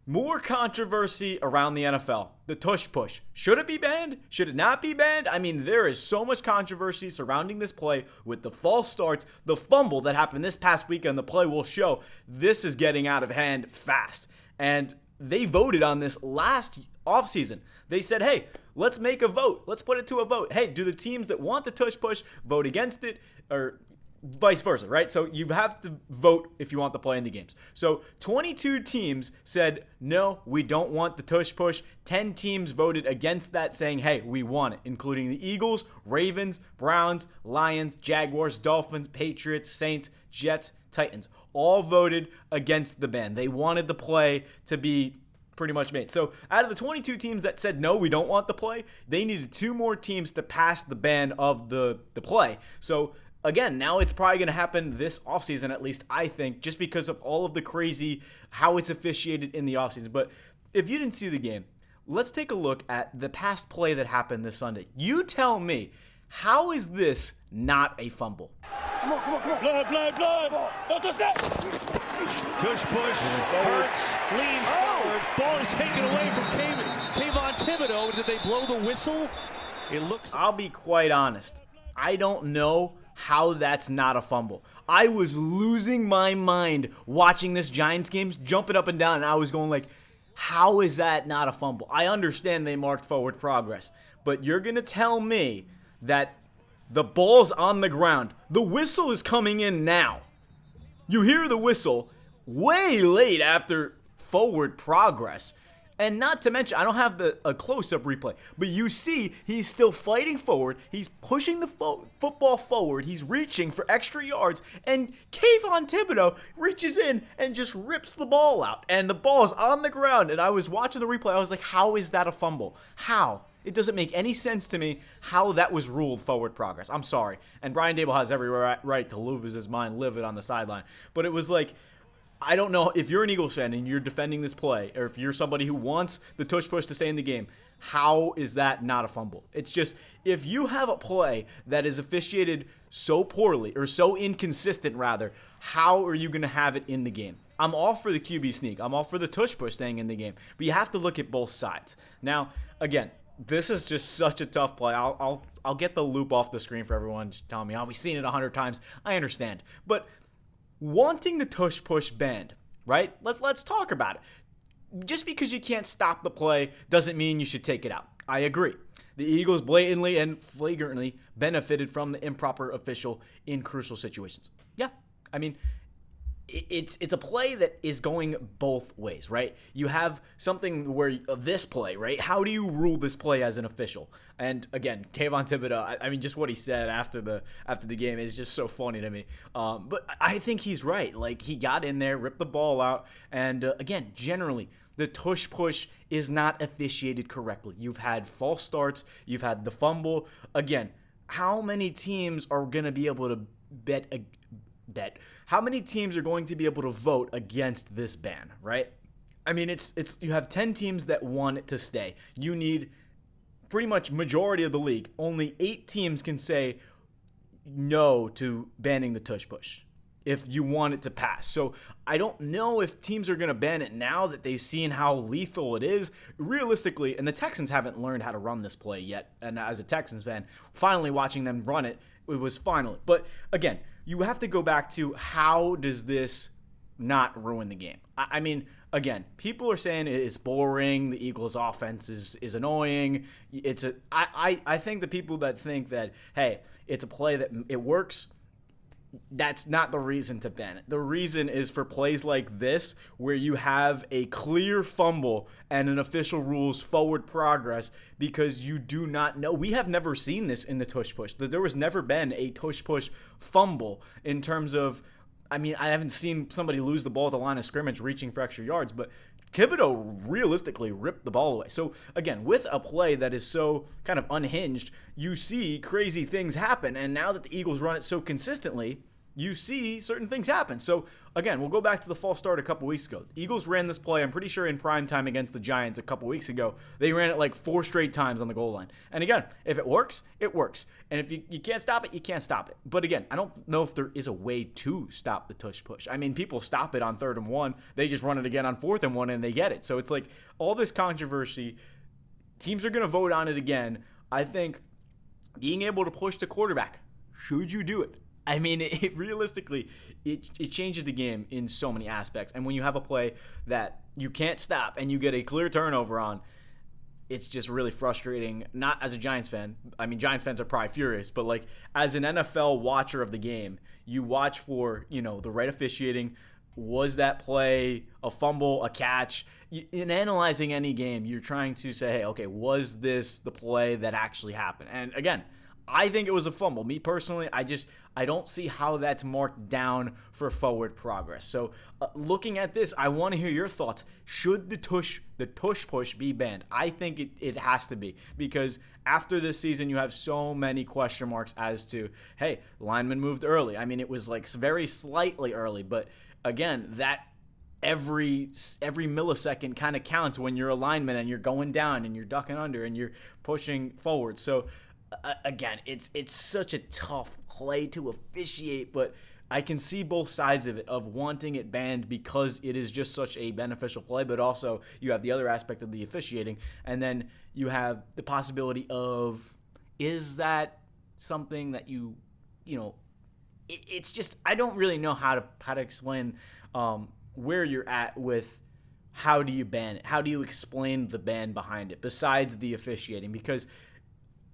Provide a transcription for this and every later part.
More controversy around the NFL. The tush push. Should it be banned? Should it not be banned? I mean, there is so much controversy surrounding this play with the false starts, the fumble that happened this past weekend. The play will show this is getting out of hand fast. And they voted on this last offseason. They said, hey, let's make a vote. Let's put it to a vote. Hey, do the teams that want the tush push vote against it, or vice versa, right? So you have to vote if you want the play in the games. So 22 teams said, no, we don't want the tush push. 10 teams voted against that, saying, hey, we want it, including the Eagles, Ravens, Browns, Lions, Jaguars, Dolphins, Patriots, Saints, Jets, Titans. All voted against the ban. They wanted the play to be pretty much made. So out of the 22 teams that said, no, we don't want the play, they needed 2 more teams to pass the ban of the play. So again, now it's probably going to happen this offseason, at least I think, just because of all of the crazy, how it's officiated in the offseason. But if you didn't see the game, let's take a look at the past play that happened this Sunday. You tell me, how is this not a fumble? Come on. Blood. Don't touch that. Tush push, hurts, leans forward. Ball is taken away from Kayvon Thibodeau. Did they blow the whistle? It looks. I'll be quite honest. I don't know how that's not a fumble. I was losing my mind watching this Giants game, jumping up and down, and I was going like, how is that not a fumble? I understand they marked forward progress, but you're going to tell me that the ball's on the ground. The whistle is coming in now. You hear the whistle way late after forward progress. And not to mention, I don't have a close-up replay, but you see he's still fighting forward. He's pushing the football forward. He's reaching for extra yards, and Kayvon Thibodeau reaches in and just rips the ball out. And the ball is on the ground, and I was watching the replay. I was like, how is that a fumble? How? It doesn't make any sense to me how that was ruled forward progress. I'm sorry. And Brian Dable has every right to lose his mind, livid on the sideline. But it was like, I don't know if you're an Eagles fan and you're defending this play, or if you're somebody who wants the tush push to stay in the game, how is that not a fumble? It's just, if you have a play that is officiated so poorly, or so inconsistent rather, how are you going to have it in the game? I'm all for the QB sneak. I'm all for the tush push staying in the game. But you have to look at both sides. Now, again, this is just such a tough play. I'll get the loop off the screen for everyone just telling me, oh, we've seen it 100 times. I understand. But wanting the tush push banned, right? Let's talk about it. Just because you can't stop the play doesn't mean you should take it out. I agree. The Eagles blatantly and flagrantly benefited from the improper official in crucial situations. Yeah, I mean, it's a play that is going both ways, right? You have something where this play, right? How do you rule this play as an official? And again, Kayvon Thibodeau, I mean, just what he said after the game is just so funny to me. But I think he's right. Like, he got in there, ripped the ball out, and again, generally, the tush push is not officiated correctly. You've had false starts. You've had the fumble. Again, how many teams are going to be able to bet? How many teams are going to be able to vote against this ban, right? I mean, it's you have 10 teams that want it to stay. You need pretty much majority of the league. Only 8 teams can say no to banning the tush push if you want it to pass. So I don't know if teams are going to ban it now that they've seen how lethal it is. Realistically, and the Texans haven't learned how to run this play yet. And as a Texans fan, finally watching them run it, it was finally. But again, you have to go back to, how does this not ruin the game? I mean, again, people are saying it's boring. The Eagles' offense is annoying. I think the people that think that, hey, it's a play that it works, that's not the reason to ban it. The reason is for plays like this, where you have a clear fumble and an official rules forward progress, because you do not know. We have never seen this in the tush push. There was never been a tush push fumble in terms of, I mean, I haven't seen somebody lose the ball at the line of scrimmage reaching for extra yards, but Thibodeau realistically ripped the ball away. So again, with a play that is so kind of unhinged, you see crazy things happen. And now that the Eagles run it so consistently, you see certain things happen. So, again, we'll go back to the false start a couple weeks ago. The Eagles ran this play, I'm pretty sure, in prime time against the Giants a couple weeks ago. They ran it like 4 straight times on the goal line. And again, if it works, it works. And if you can't stop it, you can't stop it. But again, I don't know if there is a way to stop the tush push. I mean, people stop it on 3rd and 1. They just run it again on 4th and 1, and they get it. So it's like all this controversy. Teams are going to vote on it again. I think being able to push the quarterback, should you do it? I mean, realistically, it changes the game in so many aspects. And when you have a play that you can't stop and you get a clear turnover on, it's just really frustrating. Not as a Giants fan. I mean, Giants fans are probably furious. But, like, as an NFL watcher of the game, you watch for, the right officiating. Was that play a fumble, a catch? In analyzing any game, you're trying to say, hey, okay, was this the play that actually happened? And, again, I think it was a fumble. Me personally, I don't see how that's marked down for forward progress. So looking at this, I want to hear your thoughts. Should the tush push be banned? I think it has to be, because after this season, you have so many question marks as to, hey, lineman moved early. I mean, it was like very slightly early, but again, that every millisecond kind of counts when you're a lineman and you're going down and you're ducking under and you're pushing forward. So again, it's such a tough play to officiate, but I can see both sides of it, of wanting it banned because it is just such a beneficial play, but also you have the other aspect of the officiating, and then you have the possibility of, is that something that it's just, I don't really know how to explain where you're at with how do you ban it? How do you explain the ban behind it besides the officiating? Because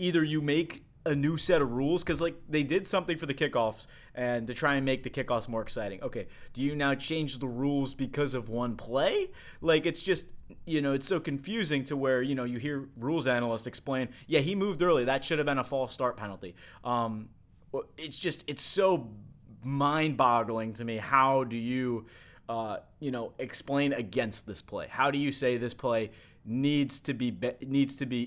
either you make a new set of rules, because like they did something for the kickoffs and to try and make the kickoffs more exciting. Okay, do you now change the rules because of one play? Like, it's just, it's so confusing to where, you hear rules analysts explain, yeah, he moved early, that should have been a false start penalty. It's so mind-boggling to me. How do you explain against this play? How do you say this play needs to be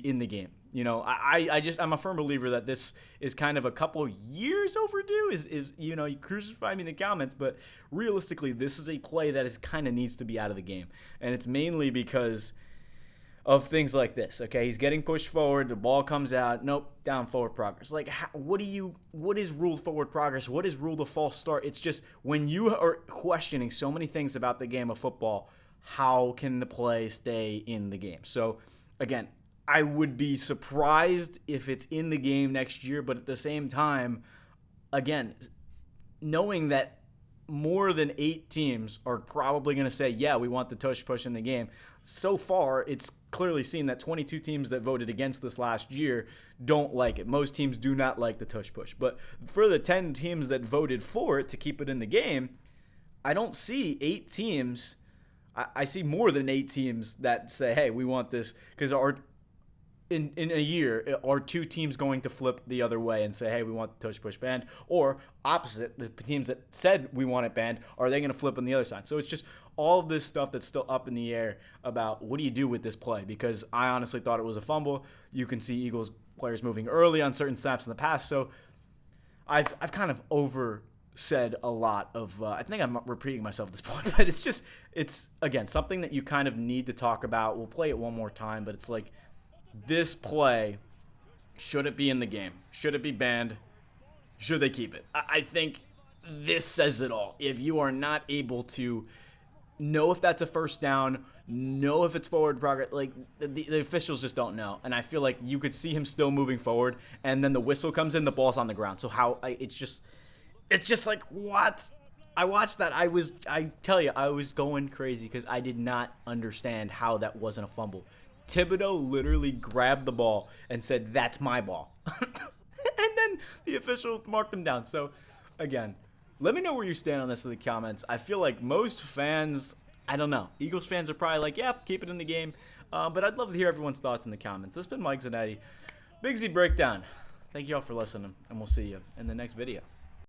in the game? I'm a firm believer that this is kind of a couple years overdue. You crucify me in the comments, but realistically, this is a play that kind of needs to be out of the game, and it's mainly because of things like this. Okay, he's getting pushed forward, the ball comes out, nope, down, forward progress. Like, what is ruled forward progress? What is ruled a false start? It's just, when you are questioning so many things about the game of football, how can the play stay in the game? So, again, I would be surprised if it's in the game next year, but at the same time, again, knowing that more than 8 teams are probably going to say, yeah, we want the tush push in the game. So far, it's clearly seen that 22 teams that voted against this last year don't like it. Most teams do not like the tush push. But for the 10 teams that voted for it to keep it in the game, I don't see 8 teams. I see more than 8 teams that say, hey, we want this, because in a year, are 2 teams going to flip the other way and say, hey, we want the tush push banned? Or opposite, the teams that said we want it banned, are they going to flip on the other side? So it's just all of this stuff that's still up in the air about what do you do with this play, because I honestly thought it was a fumble. You can see Eagles players moving early on certain snaps in the past. So I've kind of said a lot of I think I'm repeating myself at this point, but it's again something that you kind of need to talk about. We'll play it one more time, but it's like, this play, should it be in the game? Should it be banned? Should they keep it? I think this says it all. If you are not able to know if that's a first down, know if it's forward progress, like the officials just don't know. And I feel like you could see him still moving forward, and then the whistle comes in, the ball's on the ground. So it's just like, what? I watched that. I tell you, I was going crazy because I did not understand how that wasn't a fumble. Thibodeau literally grabbed the ball and said, that's my ball. And then the official marked him down. So, again, let me know where you stand on this in the comments. I feel like most fans, I don't know, Eagles fans are probably like, yeah, keep it in the game. But I'd love to hear everyone's thoughts in the comments. This has been Mike Zanetti, Big Z Breakdown. Thank you all for listening, and we'll see you in the next video.